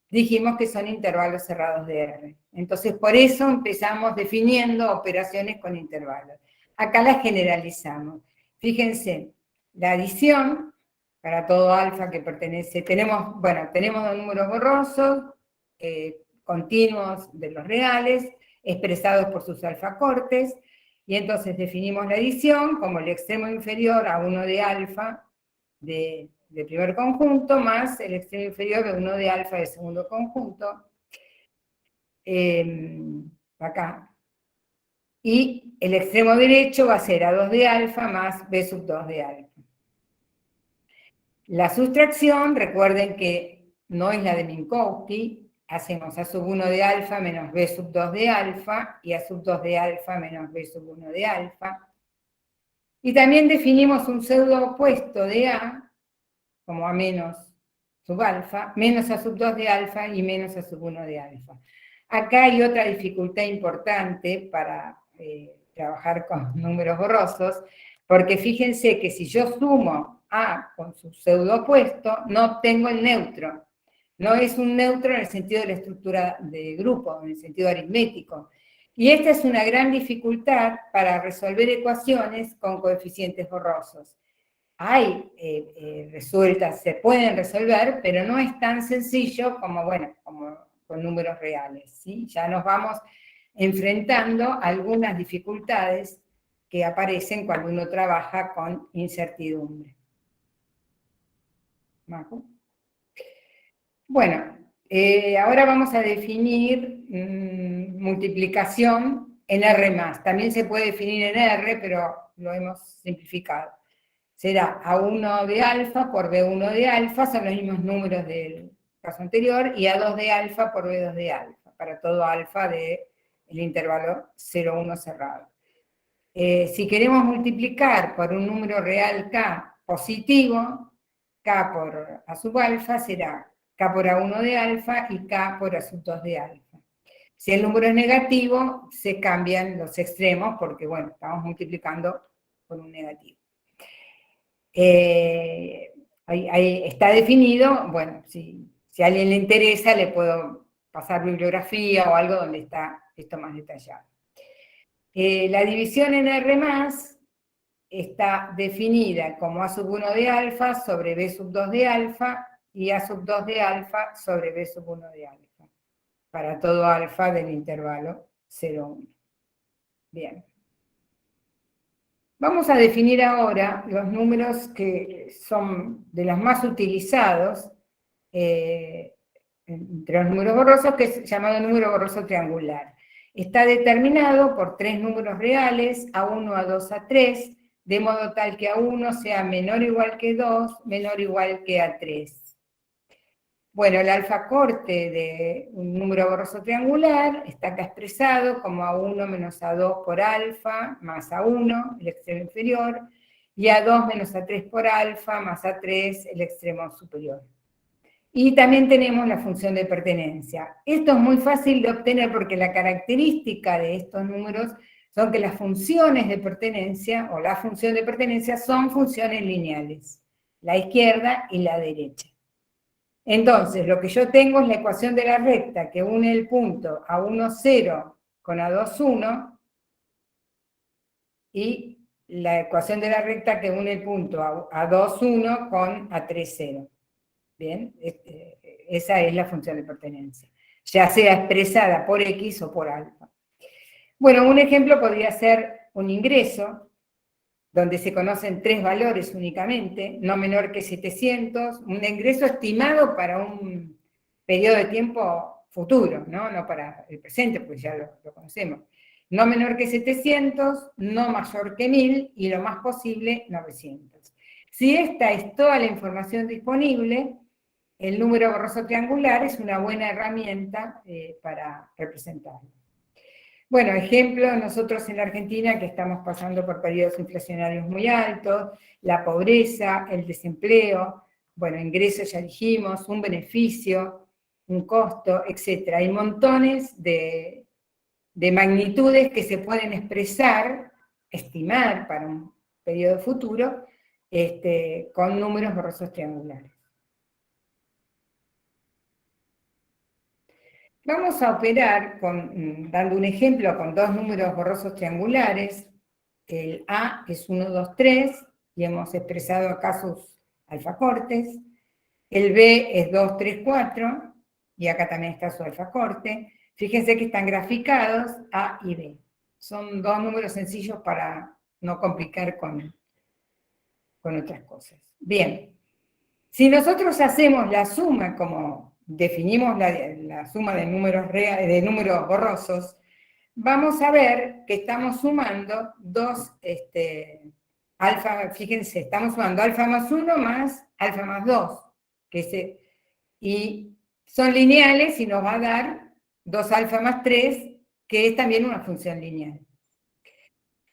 dijimos que son intervalos cerrados de R. Entonces, por eso empezamos definiendo operaciones con intervalos. Acá las generalizamos. Fíjense, la adición, para todo alfa que pertenece, tenemos dos números borrosos, continuos de los reales, expresados por sus alfacortes, y entonces definimos la adición como el extremo inferior a 1 de alfa de primer conjunto, más el extremo inferior de 1 de alfa de segundo conjunto, acá. Y el extremo derecho va a ser A2 de alfa más B sub 2 de alfa. La sustracción, recuerden que no es la de Minkowski, hacemos A sub 1 de alfa menos B sub 2 de alfa, y A sub 2 de alfa menos B sub 1 de alfa. Y también definimos un pseudo opuesto de A, como A menos sub alfa, menos A sub 2 de alfa y menos A sub 1 de alfa. Acá hay otra dificultad importante para trabajar con números borrosos, porque fíjense que si yo sumo A con su pseudo opuesto, no obtengo el neutro. No es un neutro en el sentido de la estructura de grupo, en el sentido aritmético. Y esta es una gran dificultad para resolver ecuaciones con coeficientes borrosos. Hay resueltas, se pueden resolver, pero no es tan sencillo como con números reales, ¿sí? Ya nos vamos enfrentando a algunas dificultades que aparecen cuando uno trabaja con incertidumbre. ¿Majo? Bueno, ahora vamos a definir multiplicación en R+. También se puede definir en R, pero lo hemos simplificado. Será A1 de alfa por B1 de alfa, son los mismos números del caso anterior, y A2 de alfa por B2 de alfa, para todo alfa del intervalo 0, 1 cerrado. Si queremos multiplicar por un número real K positivo, K por A sub alfa será K por A1 de alfa y K por A sub 2 de alfa. Si el número es negativo, se cambian los extremos, porque estamos multiplicando por un negativo. Ahí está definido, si a alguien le interesa, le puedo pasar bibliografía o algo donde está esto más detallado. La división en R+, está definida como A sub 1 de alfa sobre B sub 2 de alfa y A sub 2 de alfa sobre B sub 1 de alfa, para todo alfa del intervalo 0, 1. Bien. Vamos a definir ahora los números que son de los más utilizados entre los números borrosos, que es llamado número borroso triangular. Está determinado por tres números reales, A1, A2, A3, de modo tal que A1 sea menor o igual que 2, menor o igual que A3. Bueno, el alfacorte de un número borroso triangular está acá expresado como A1 menos A2 por alfa más A1, el extremo inferior, y A2 menos A3 por alfa más A3, el extremo superior. Y también tenemos la función de pertenencia. Esto es muy fácil de obtener porque la característica de estos números son que las funciones de pertenencia, o la función de pertenencia, son funciones lineales, la izquierda y la derecha. Entonces, lo que yo tengo es la ecuación de la recta que une el punto A1, 0 con A2, 1, y la ecuación de la recta que une el punto A2, 1 con A3, 0. Bien, esa es la función de pertenencia. ya sea expresada por X o por alfa. Bueno, un ejemplo podría ser un ingreso, donde se conocen 3 valores únicamente, no menor que 700, un ingreso estimado para un periodo de tiempo futuro, no para el presente, pues ya lo conocemos. No menor que 700, no mayor que 1000 y lo más posible 900. Si esta es toda la información disponible, el número borroso triangular es una buena herramienta para representarlo. Bueno, ejemplo, nosotros en la Argentina que estamos pasando por periodos inflacionarios muy altos, la pobreza, el desempleo, bueno, ingresos ya dijimos, un beneficio, un costo, etc. Hay montones de magnitudes que se pueden expresar, estimar para un periodo futuro, con números borrosos triangulares. Vamos a operar dando un ejemplo con 2 números borrosos triangulares. El A es 1, 2, 3, y hemos expresado acá sus alfacortes. El B es 2, 3, 4, y acá también está su alfacorte. Fíjense que están graficados A y B. Son 2 números sencillos para no complicar con otras cosas. Bien, si nosotros hacemos la suma como definimos la suma de números borrosos, vamos a ver que estamos sumando fíjense, estamos sumando alfa más 1 más alfa más 2, y son lineales y nos va a dar 2 alfa más 3, que es también una función lineal.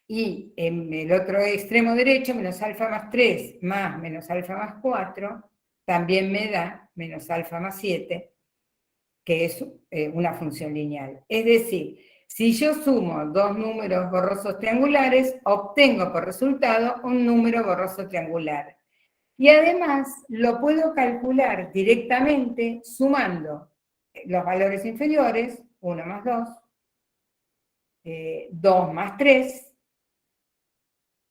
Y en el otro extremo derecho, menos alfa más 3 más menos alfa más 4, también me da menos alfa más 7, que es una función lineal. Es decir, si yo sumo 2 números borrosos triangulares, obtengo por resultado un número borroso triangular. Y además lo puedo calcular directamente sumando los valores inferiores, 1 más 2, 2 más 3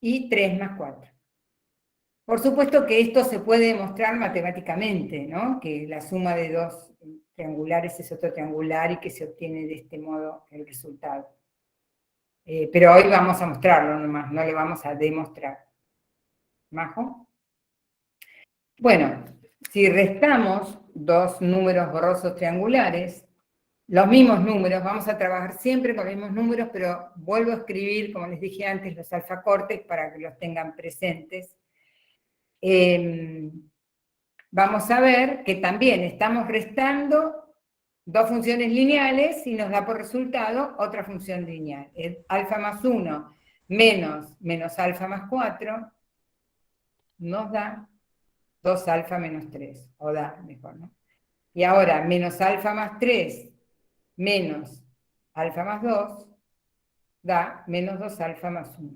y 3 más 4. Por supuesto que esto se puede demostrar matemáticamente, ¿no? Que la suma de 2 triangulares es otro triangular y que se obtiene de este modo el resultado. Pero hoy vamos a mostrarlo nomás, no le vamos a demostrar. ¿Majo? Bueno, si restamos 2 números borrosos triangulares, los mismos números, vamos a trabajar siempre con los mismos números, pero vuelvo a escribir, como les dije antes, los alfacortes para que los tengan presentes. Vamos a ver que también estamos restando 2 funciones lineales y nos da por resultado otra función lineal. Alfa más 1 menos alfa más 4 nos da 2 alfa menos 3, o da mejor, ¿no? Y ahora menos alfa más 3 menos alfa más 2 da menos 2 alfa más 1.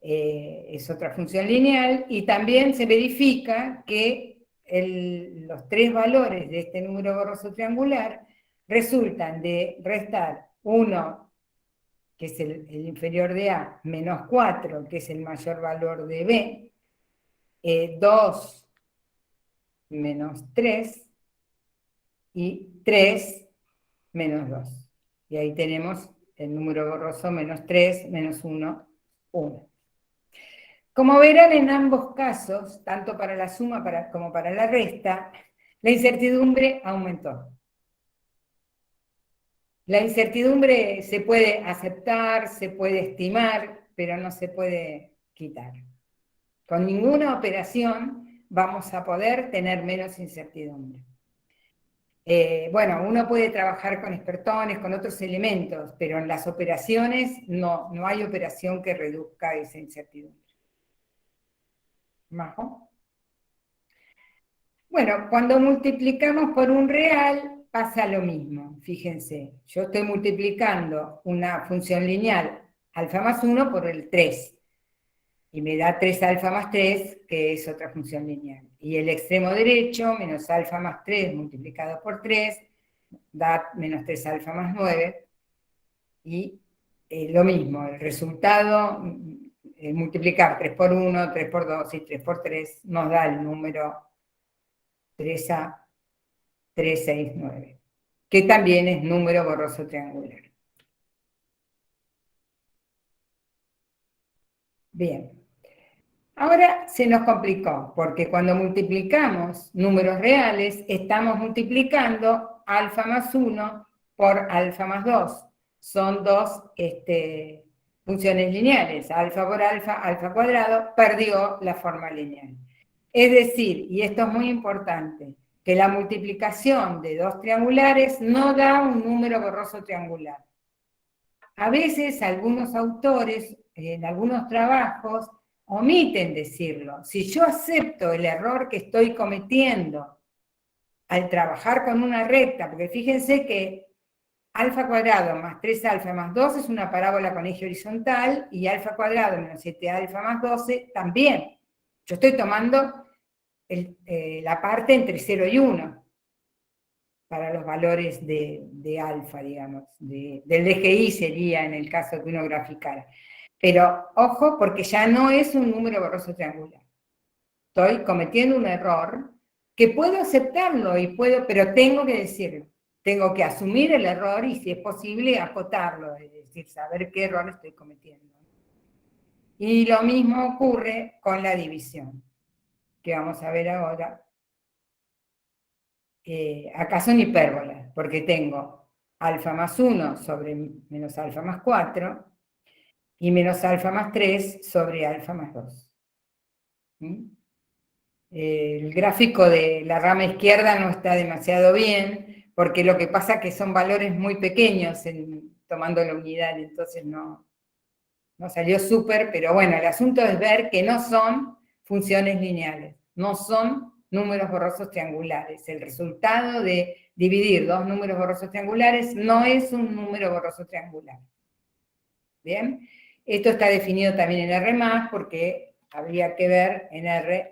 Es otra función lineal, y también se verifica que los 3 valores de este número borroso triangular resultan de restar 1, que es el inferior de A, menos 4, que es el mayor valor de B, 2 menos 3, y 3 menos 2. Y ahí tenemos el número borroso menos 3, menos 1, 1. Como verán en ambos casos, tanto para la suma como para la resta, la incertidumbre aumentó. La incertidumbre se puede aceptar, se puede estimar, pero no se puede quitar. Con ninguna operación vamos a poder tener menos incertidumbre. Bueno, uno puede trabajar con espertones, con otros elementos, pero en las operaciones no hay operación que reduzca esa incertidumbre. ¿Majo? Bueno, cuando multiplicamos por un real pasa lo mismo, fíjense. Yo estoy multiplicando una función lineal alfa más 1 por el 3, y me da 3 alfa más 3, que es otra función lineal. Y el extremo derecho, menos alfa más 3 multiplicado por 3, da menos 3 alfa más 9, y lo mismo, el resultado, multiplicar 3 por 1, 3 por 2 y 3 por 3, nos da el número 3A369, que también es número borroso triangular. Bien. Ahora se nos complicó, porque cuando multiplicamos números reales, estamos multiplicando alfa más 1 por alfa más 2. Son dos funciones lineales. Alfa por alfa, alfa cuadrado, perdió la forma lineal. Es decir, y esto es muy importante, que la multiplicación de dos triangulares no da un número borroso triangular. A veces algunos autores, en algunos trabajos, omiten decirlo. Si yo acepto el error que estoy cometiendo al trabajar con una recta, porque fíjense que alfa cuadrado más 3 alfa más 2 es una parábola con eje horizontal, y alfa cuadrado menos 7 alfa más 12 también. Yo estoy tomando la parte entre 0 y 1 para los valores de alfa, digamos, del DGI sería en el caso que uno graficara. Pero ojo, porque ya no es un número borroso triangular. Estoy cometiendo un error que puedo aceptarlo, pero tengo que decirlo. Tengo que asumir el error y, si es posible, acotarlo, es decir, saber qué error estoy cometiendo. Y lo mismo ocurre con la división, que vamos a ver ahora. Acá son hipérbolas, porque tengo alfa más 1 sobre menos alfa más 4, y menos alfa más 3 sobre alfa más 2. ¿Mm? El gráfico de la rama izquierda no está demasiado bien, porque lo que pasa es que son valores muy pequeños tomando la unidad, entonces no salió súper, pero bueno, el asunto es ver que no son funciones lineales, no son números borrosos triangulares. El resultado de dividir dos números borrosos triangulares no es un número borroso triangular. ¿Bien? Esto está definido también en R+, porque habría que ver en R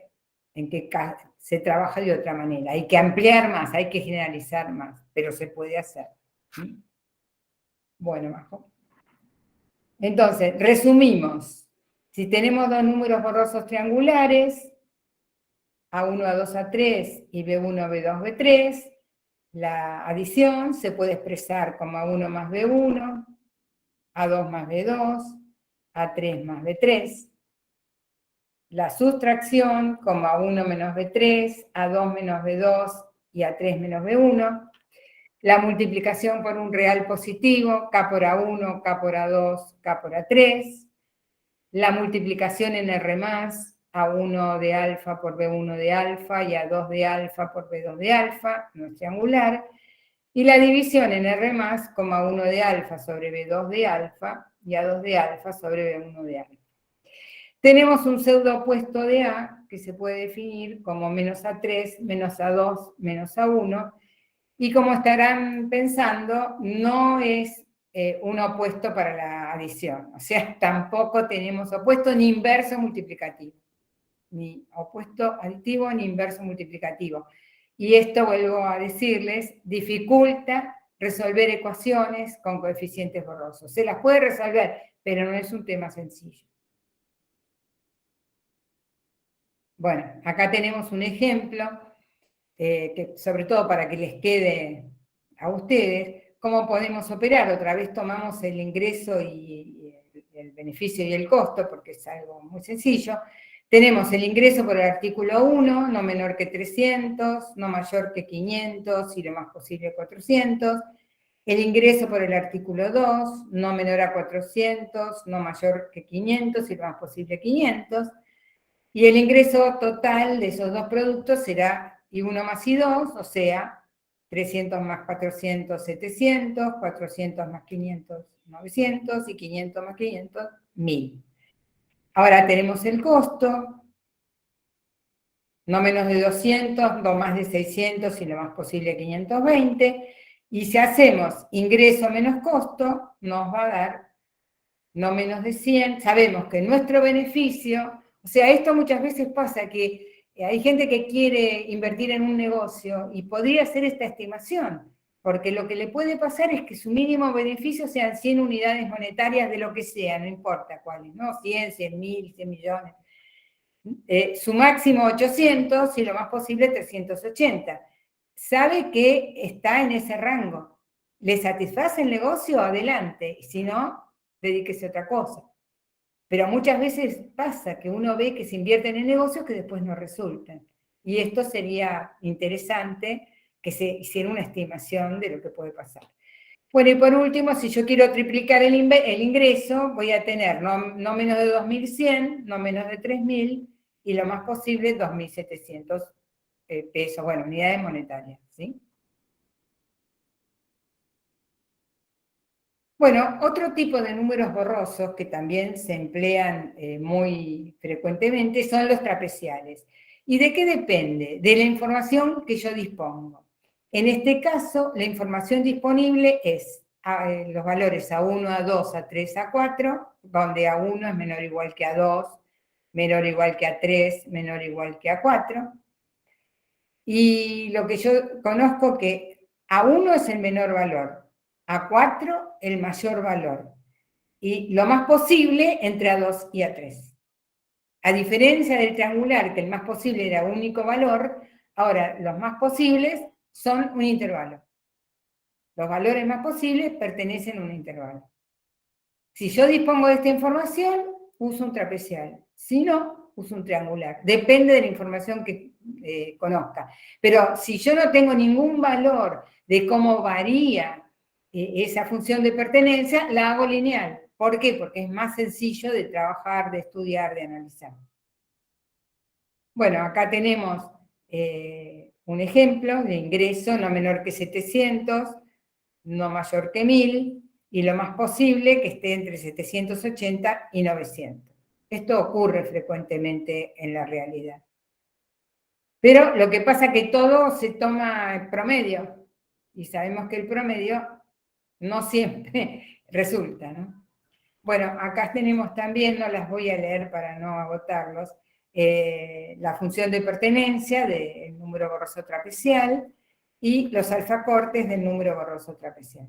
en qué se trabaja de otra manera. Hay que ampliar más, hay que generalizar más, pero se puede hacer. ¿Sí? Bueno, Majo. Entonces, resumimos. Si tenemos dos números borrosos triangulares, A1, A2, A3 y B1, B2, B3, la adición se puede expresar como A1 más B1, A2 más B2, A3 más B3. La sustracción como A1 menos B3, A2 menos B2 y A3 menos B1. La multiplicación por un real positivo, K por A1, K por A2, K por A3. La multiplicación en R+, A1 de alfa por B1 de alfa y A2 de alfa por B2 de alfa, no es triangular. Y la división en R+, como A1 de alfa sobre B2 de alfa y A2 de alfa sobre B1 de alfa. Tenemos un pseudo opuesto de A que se puede definir como menos A3, menos A2, menos A1, y como estarán pensando, no es un opuesto para la adición, o sea, tampoco tenemos opuesto ni inverso multiplicativo, ni opuesto aditivo ni inverso multiplicativo. Y esto, vuelvo a decirles, dificulta resolver ecuaciones con coeficientes borrosos. Se las puede resolver, pero no es un tema sencillo. Bueno, acá tenemos un ejemplo, que sobre todo para que les quede a ustedes, cómo podemos operar. Otra vez tomamos el ingreso y el beneficio y el costo, porque es algo muy sencillo. Tenemos el ingreso por el artículo 1, no menor que 300, no mayor que 500 y lo más posible 400. El ingreso por el artículo 2, no menor a 400, no mayor que 500 y lo más posible 500. Y el ingreso total de esos dos productos será I1 más I2, o sea, 300 más 400, 700, 400 más 500, 900, y 500 más 500, 1000. Ahora tenemos el costo, no menos de 200, no más de 600, y lo más posible 520, y si hacemos ingreso menos costo, nos va a dar no menos de 100. Sabemos que nuestro beneficio... O sea, esto muchas veces pasa, que hay gente que quiere invertir en un negocio y podría hacer esta estimación, porque lo que le puede pasar es que su mínimo beneficio sean 100 unidades monetarias de lo que sea, no importa cuáles, ¿no? 100, 100.000, 100 millones. Su máximo 800 y lo más posible 380. sabe que está en ese rango. ¿Le satisface el negocio? Adelante. Y si no, dedíquese a otra cosa. Pero muchas veces pasa que uno ve que se invierten en negocios que después no resultan. Y esto sería interesante que se hiciera una estimación de lo que puede pasar. Bueno, y por último, si yo quiero triplicar el ingreso, voy a tener no menos de 2.100, no menos de 3.000, y lo más posible 2.700 pesos, bueno, unidades monetarias, ¿sí? Bueno, otro tipo de números borrosos que también se emplean muy frecuentemente son los trapeciales. ¿Y de qué depende? De la información que yo dispongo. En este caso, la información disponible es los valores A1, A2, A3, A4, donde A1 es menor o igual que A2, menor o igual que A3, menor o igual que A4. Y lo que yo conozco que A1 es el menor valor, A4 el mayor valor, y lo más posible entre A2 y A3. A diferencia del triangular, que el más posible era único valor, ahora los más posibles son un intervalo. Los valores más posibles pertenecen a un intervalo. Si yo dispongo de esta información, uso un trapecial. Si no, uso un triangular. Depende de la información que conozca. Pero si yo no tengo ningún valor de cómo varía esa función de pertenencia, la hago lineal. ¿Por qué? Porque es más sencillo de trabajar, de estudiar, de analizar. Bueno, acá tenemos un ejemplo de ingreso no menor que 700, no mayor que 1.000, y lo más posible que esté entre 780 y 900. Esto ocurre frecuentemente en la realidad. Pero lo que pasa es que todo se toma en promedio, y sabemos que el promedio no siempre resulta, ¿no? Bueno, acá tenemos también, no las voy a leer para no agotarlos, la función de pertenencia del número borroso trapecial y los alfacortes del número borroso trapecial.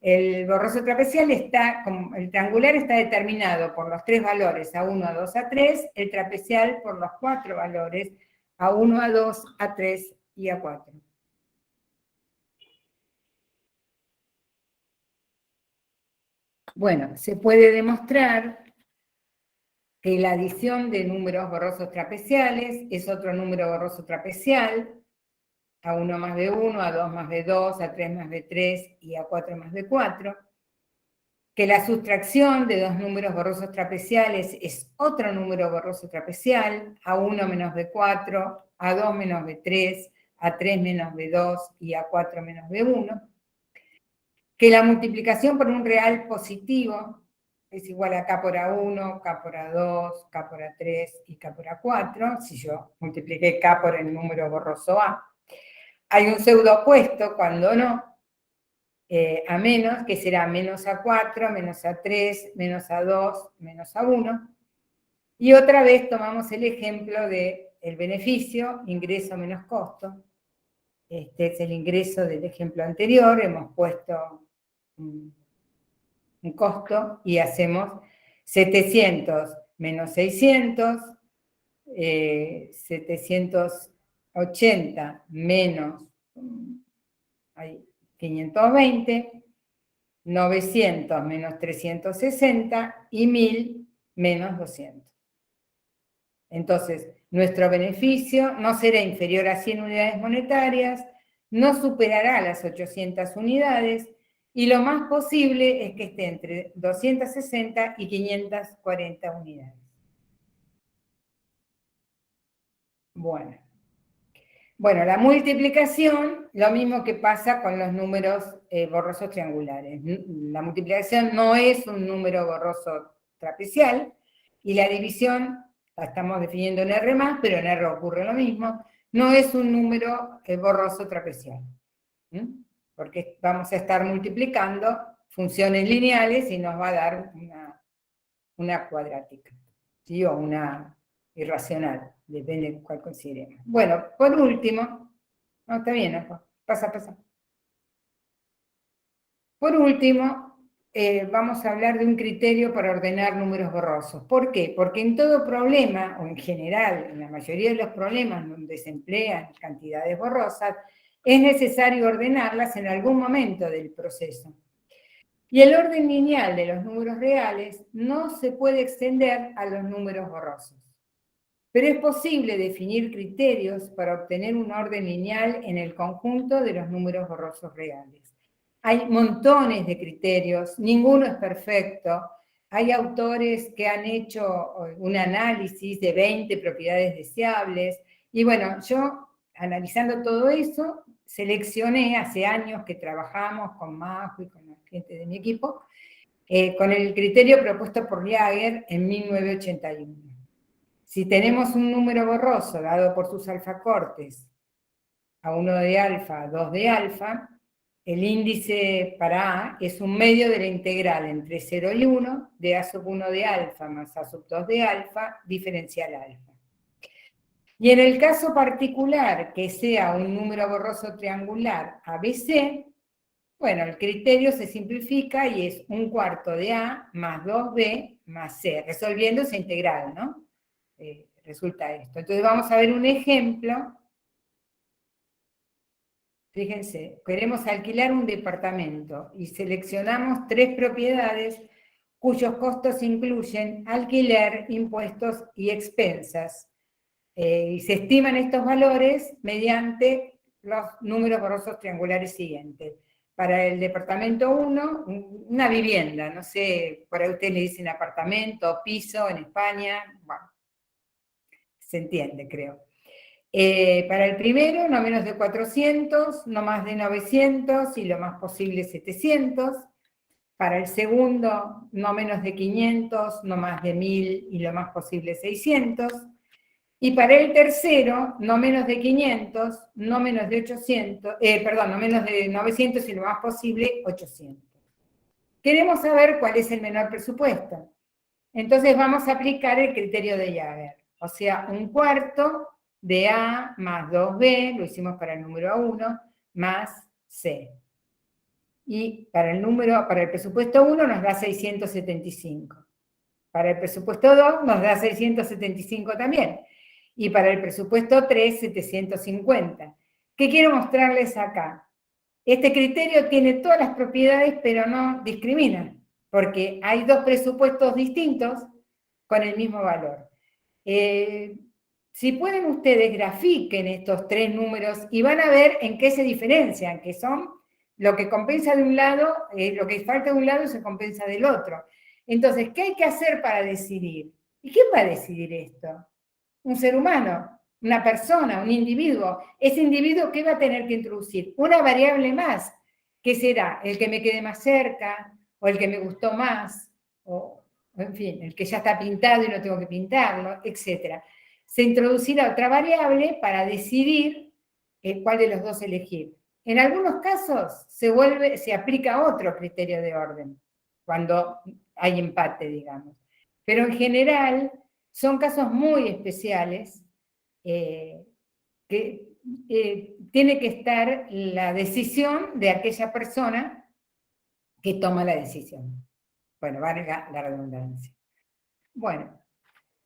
El borroso trapecial está, como el triangular está determinado por los 3 valores, A1, A2, A3, el trapecial por los 4 valores, A1, A2, A3 y A4. Bueno, se puede demostrar que la adición de números borrosos trapeciales es otro número borroso trapecial, A1 más B1, A2 más B2, A3 más B3 y A4 más B4, que la sustracción de dos números borrosos trapeciales es otro número borroso trapecial, A1 menos B4, A2 menos B3, A3 menos B2 y A4 menos B1, que la multiplicación por un real positivo es igual a K por A1, K por A2, K por A3 y K por A4, si yo multipliqué K por el número borroso A. Hay un pseudo opuesto, cuando no, a menos, que será menos A4, menos A3, menos A2, menos A1. Y otra vez tomamos el ejemplo del beneficio, ingreso menos costo. Este es el ingreso del ejemplo anterior, hemos puesto un costo y hacemos 700 menos 600, 780 menos 520, 900 menos 360 y 1.000 menos 200. Entonces, nuestro beneficio no será inferior a 100 unidades monetarias, no superará las 800 unidades, y lo más posible es que esté entre 260 y 540 unidades. Bueno, la multiplicación, lo mismo que pasa con los números borrosos triangulares. La multiplicación no es un número borroso trapecial, y la división la estamos definiendo en R+, pero en R ocurre lo mismo, no es un número borroso trapecial. Porque vamos a estar multiplicando funciones lineales y nos va a dar una cuadrática, ¿sí? O una irracional, depende de cuál consideremos. Bueno, por último, no, está bien, pasa. Por último, vamos a hablar de un criterio para ordenar números borrosos. ¿Por qué? Porque en todo problema, o en general, en la mayoría de los problemas donde se emplean cantidades borrosas, es necesario ordenarlas en algún momento del proceso. Y el orden lineal de los números reales no se puede extender a los números borrosos. Pero es posible definir criterios para obtener un orden lineal en el conjunto de los números borrosos reales. Hay montones de criterios, ninguno es perfecto. Hay autores que han hecho un análisis de 20 propiedades deseables. Y bueno, yo, analizando todo eso, seleccioné hace años que trabajamos con Majo y con la gente de mi equipo, con el criterio propuesto por Jaeger en 1981. Si tenemos un número borroso dado por sus alfacortes a 1 de alfa, a 2 de alfa, el índice para A es un medio de la integral entre 0 y 1 de A sub 1 de alfa más A sub 2 de alfa diferencial alfa. Y en el caso particular que sea un número borroso triangular ABC, bueno, el criterio se simplifica y es 1/4 de A más 2B más C, resolviendo esa integral, ¿no? Resulta esto. Entonces vamos a ver un ejemplo. Fíjense, queremos alquilar un departamento y seleccionamos 3 propiedades cuyos costos incluyen alquiler, impuestos y expensas. Y se estiman estos valores mediante los números borrosos triangulares siguientes. Para el departamento 1, una vivienda, no sé, por ahí ustedes le dicen apartamento, piso en España, bueno, se entiende, creo. Para el primero, no menos de 400, no más de 900 y lo más posible 700. Para el segundo, no menos de 500, no más de 1000 y lo más posible 600. Y para el tercero, no menos de 500, no menos de 800, no menos de 900 y lo más posible 800. Queremos saber cuál es el menor presupuesto. Entonces vamos a aplicar el criterio de Jaeger. O sea, 1/4 de A más 2B, lo hicimos para el número 1, más C. Y para el presupuesto 1 nos da 675. Para el presupuesto 2 nos da 675 también. Y para el presupuesto 3, 750. ¿Qué quiero mostrarles acá? Este criterio tiene todas las propiedades, pero no discrimina, porque hay 2 presupuestos distintos con el mismo valor. Si pueden ustedes, grafiquen estos 3 números y van a ver en qué se diferencian, que son lo que compensa de un lado, lo que falta de un lado se compensa del otro. Entonces, ¿qué hay que hacer para decidir? ¿Y quién va a decidir esto? Un ser humano, una persona, un individuo. Ese individuo, ¿qué va a tener que introducir? Una variable más, que será el que me quede más cerca, o el que me gustó más, o en fin, el que ya está pintado y no tengo que pintarlo, etc. Se introducirá otra variable para decidir cuál de los dos elegir. En algunos casos se aplica otro criterio de orden, cuando hay empate, digamos. Pero en general son casos muy especiales que tiene que estar la decisión de aquella persona que toma la decisión. Bueno, valga la redundancia. Bueno,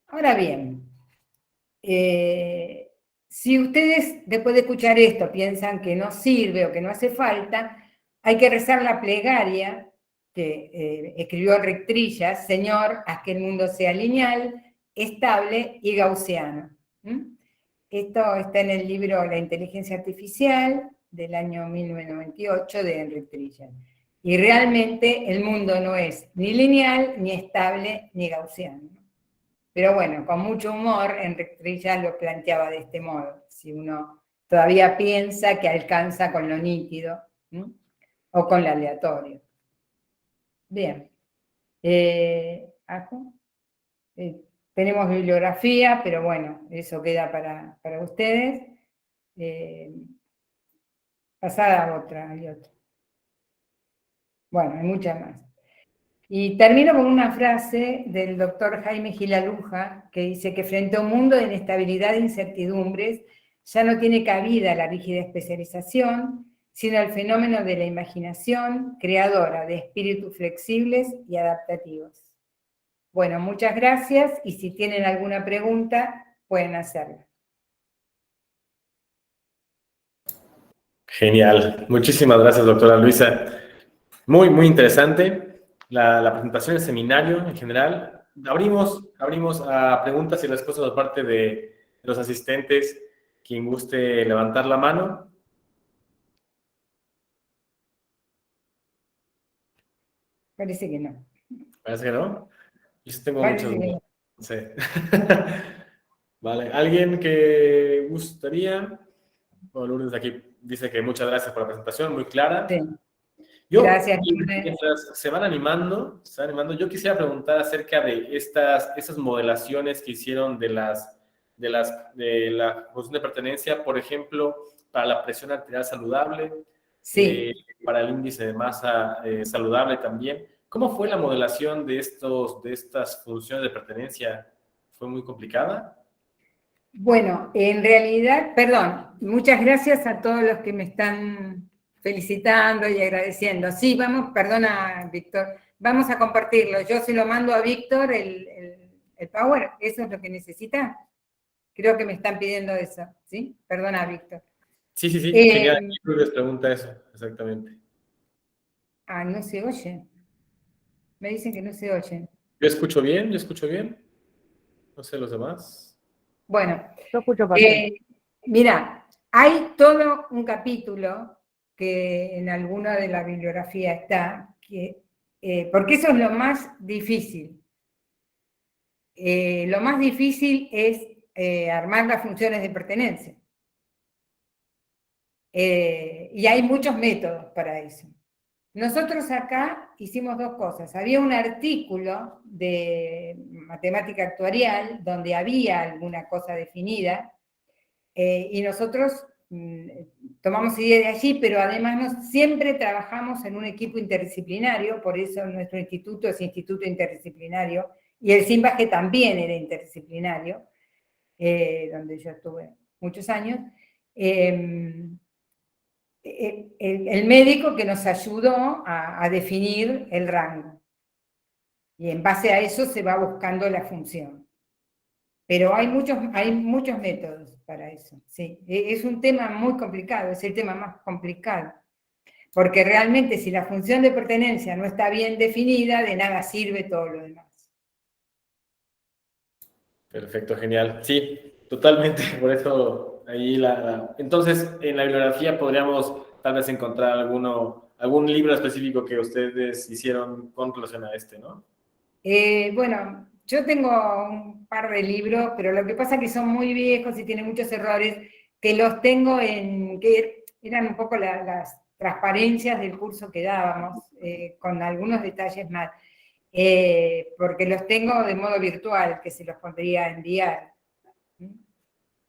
ahora bien, si ustedes después de escuchar esto piensan que no sirve o que no hace falta, hay que rezar la plegaria que escribió Enric Trillas: Señor, haz que el mundo sea lineal, estable y gaussiano. Esto está en el libro La inteligencia artificial del año 1998 de Enric Trillas. Y realmente el mundo no es ni lineal, ni estable, ni gaussiano. Pero bueno, con mucho humor, Enric Trillas lo planteaba de este modo, si uno todavía piensa que alcanza con lo nítido, ¿no? O con lo aleatorio. Bien. Tenemos bibliografía, pero bueno, eso queda para ustedes. Pasada a otra, hay otra. Bueno, hay muchas más. Y termino con una frase del doctor Jaime Gilaluja, que dice que frente a un mundo de inestabilidad e incertidumbres, ya no tiene cabida la rígida especialización, sino el fenómeno de la imaginación creadora de espíritus flexibles y adaptativos. Bueno, muchas gracias, y si tienen alguna pregunta, pueden hacerla. Genial. Muchísimas gracias, doctora Luisa. Muy, muy interesante la presentación del seminario en general. Abrimos a preguntas y respuestas por parte de los asistentes. Quien guste levantar la mano. Parece que no. Parece que no. Yo sí tengo Parece muchas que dudas. no. Sí. Vale. ¿Alguien que gustaría? Bueno, Lourdes aquí dice que muchas gracias por la presentación, muy clara. Sí. Yo, Gracias, Lourdes. mientras se van animando, yo quisiera preguntar acerca de esas modelaciones que hicieron de la función de pertenencia, por ejemplo, para la presión arterial saludable, Sí. para el índice de masa saludable también. ¿Cómo fue la modelación de estas funciones de pertenencia? ¿Fue muy complicada? Bueno, en realidad, perdón, muchas gracias a todos los que me están felicitando y agradeciendo. Sí, vamos, perdona, Víctor, vamos a compartirlo. Yo se lo mando a Víctor el Power, ¿eso es lo que necesita? Creo que me están pidiendo eso, ¿sí? Perdona, Víctor. Sí, genial. Les pregunta eso, exactamente. No se oye. Me dicen que no se oye. Yo escucho bien. No sé los demás. Bueno, Yo escucho perfecto. mira, hay todo un capítulo que en alguna de la bibliografía está, porque eso es lo más difícil. Lo más difícil es armar las funciones de pertenencia. Y hay muchos métodos para eso. Nosotros acá hicimos dos cosas. Había un artículo de matemática actuarial donde había alguna cosa definida, y nosotros tomamos idea de allí, pero además siempre trabajamos en un equipo interdisciplinario, por eso nuestro instituto es instituto interdisciplinario, y el CIMBAGE también era interdisciplinario, donde yo estuve muchos años. El médico que nos ayudó a definir el rango. Y en base a eso se va buscando la función. Pero hay muchos métodos para eso, sí. Es un tema muy complicado, es el tema más complicado. Porque realmente si la función de pertenencia no está bien definida, de nada sirve todo lo demás. Perfecto, genial. Sí, totalmente. Por eso ahí Entonces, en la bibliografía podríamos tal vez encontrar algún libro específico que ustedes hicieron con relación a ¿no? Bueno, yo tengo un par de libros, pero lo que pasa es que son muy viejos y tienen muchos errores, que los tengo que eran un poco las transparencias del curso que dábamos, con algunos detalles más, porque los tengo de modo virtual, que se los podría enviar.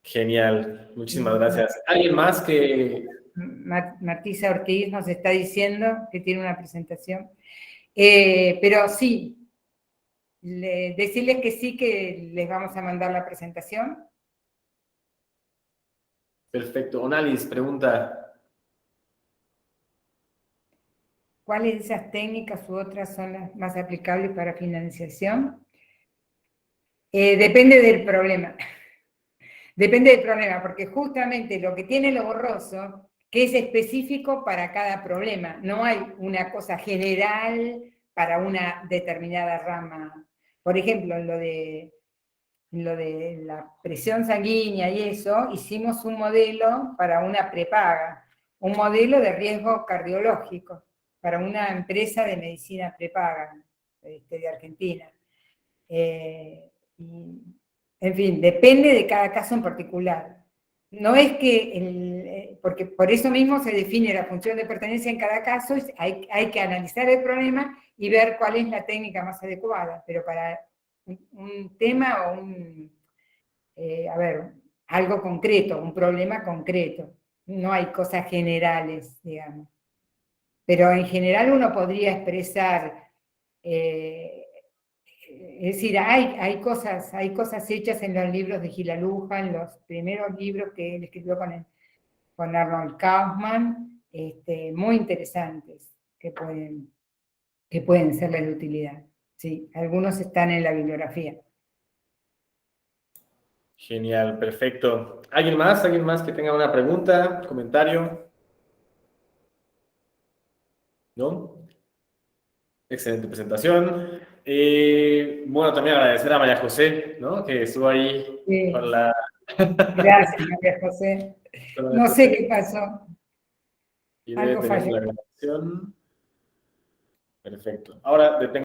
Genial, muchísimas gracias. ¿Alguien más que...? Martisa Ortiz nos está diciendo que tiene una presentación. Pero sí, decirles que sí, que les vamos a mandar la presentación. Perfecto. Onalis pregunta. ¿Cuáles de esas técnicas u otras son las más aplicables para financiación? Depende del problema. Depende del problema, porque justamente lo que tiene lo borroso, que es específico para cada problema. No hay una cosa general para una determinada rama. Por ejemplo, en lo de la presión sanguínea y eso, hicimos un modelo para una prepaga, un modelo de riesgo cardiológico para una empresa de medicina prepaga de Argentina. En fin, depende de cada caso en particular. No es que, porque por eso mismo se define la función de pertenencia en cada caso, hay que analizar el problema y ver cuál es la técnica más adecuada, pero para un tema o algo concreto, un problema concreto. No hay cosas generales, digamos. Pero en general uno podría expresar, es decir, hay cosas hechas en los libros de Gilaluja, en los primeros libros que él escribió con Arnold Kaufman, muy interesantes que pueden serles de utilidad. Sí, algunos están en la bibliografía. Genial, perfecto. ¿Alguien más? ¿Alguien más que tenga una pregunta, comentario? ¿No? Excelente presentación. Bueno, también agradecer a María José, ¿no? Que estuvo ahí Sí. con la... Gracias, María José. No sé qué pasó. Y debe Algo tener falló. la grabación. Perfecto. Ahora detengo.